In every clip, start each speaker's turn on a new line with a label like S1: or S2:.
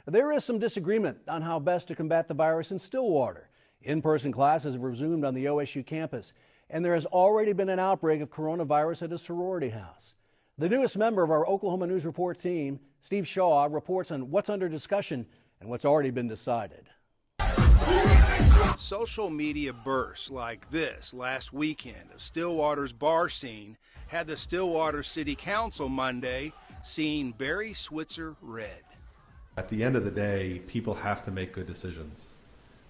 S1: There is some disagreement on how best to combat the virus in Stillwater. In-person classes have resumed on the OSU campus, and there has already been an outbreak of coronavirus at a sorority house. The newest member of our Oklahoma News Report team, Steve Shaw, reports on what's under discussion and what's already been decided.
S2: Social media bursts like this last weekend of Stillwater's bar scene had the Stillwater City Council Monday seeing Barry Switzer red.
S3: At the end of the day, people have to make good decisions.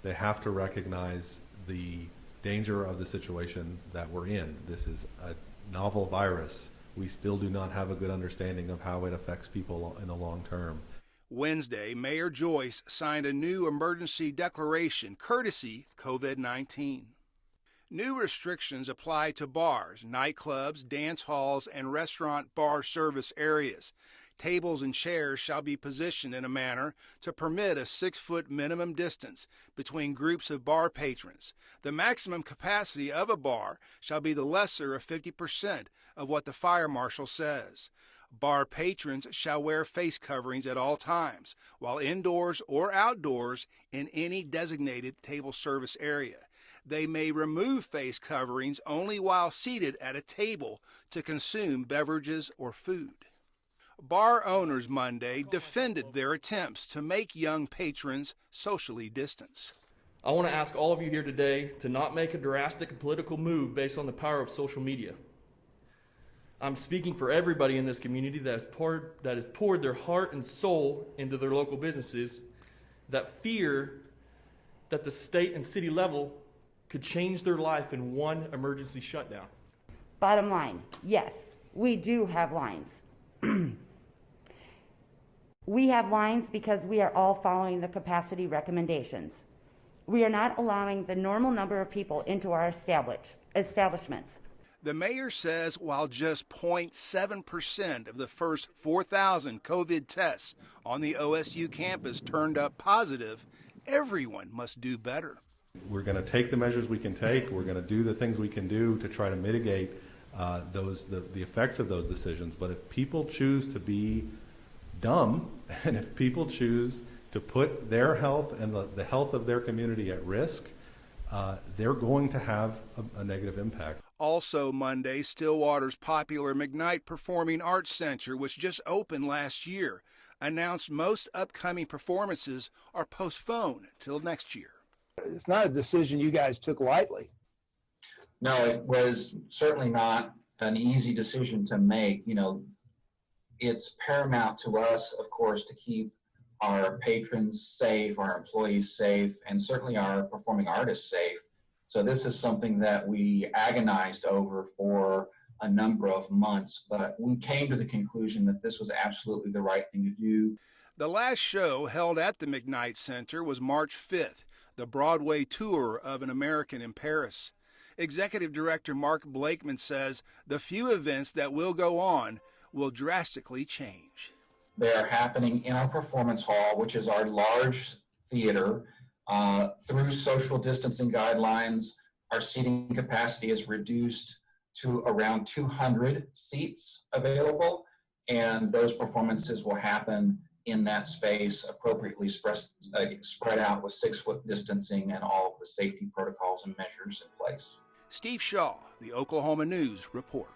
S3: They have to recognize the danger of the situation that we're in. This is a novel virus. We still do not have a good understanding of how it affects people in the long term.
S2: Wednesday, Mayor Joyce signed a new emergency declaration courtesy COVID-19. New restrictions apply to bars, nightclubs, dance halls, and restaurant bar service areas. Tables and chairs shall be positioned in a manner to permit a 6-foot minimum distance between groups of bar patrons. The maximum capacity of a bar shall be the lesser of 50% of what the fire marshal says. Bar patrons shall wear face coverings at all times, while indoors or outdoors in any designated table service area. They may remove face coverings only while seated at a table to consume beverages or food. Bar owners Monday defended their attempts to make young patrons socially distance.
S4: I want to ask all of you here today to not make a drastic political move based on the power of social media. I'm speaking for everybody in this community that has poured their heart and soul into their local businesses, that fear that the state and city level could change their life in one emergency shutdown.
S5: Bottom line, yes, we do have lines. We have lines because we are all following the capacity recommendations. We are not allowing the normal number of people into our establishments.
S2: The mayor says while just 0.7% of the first 4,000 COVID tests on the OSU campus turned up positive, everyone must do better.
S3: We're going to take the measures we can take. We're going to do the things we can do to try to mitigate the effects of those decisions. But if people choose to be dumb, and if people choose to put their health and the health of their community at risk, they're going to have a negative impact.
S2: Also Monday, Stillwater's popular McKnight Performing Arts Center, which just opened last year, announced most upcoming performances are postponed till next year.
S6: It's not a decision you guys took lightly.
S7: No, it was certainly not an easy decision to make. You know, it's paramount to us, of course, to keep our patrons safe, our employees safe, and certainly our performing artists safe. So this is something that we agonized over for a number of months, but we came to the conclusion that this was absolutely the right thing to do.
S2: The last show held at the McKnight Center was March 5th, the Broadway tour of An American in Paris. Executive Director Mark Blakeman says the few events that will go on will drastically change.
S7: They are happening in our performance hall, which is our large theater. Through social distancing guidelines, our seating capacity is reduced to around 200 seats available, and those performances will happen in that space, appropriately spread out with 6-foot distancing and all of the safety protocols and measures in place.
S2: Steve Shaw, the Oklahoma News Report.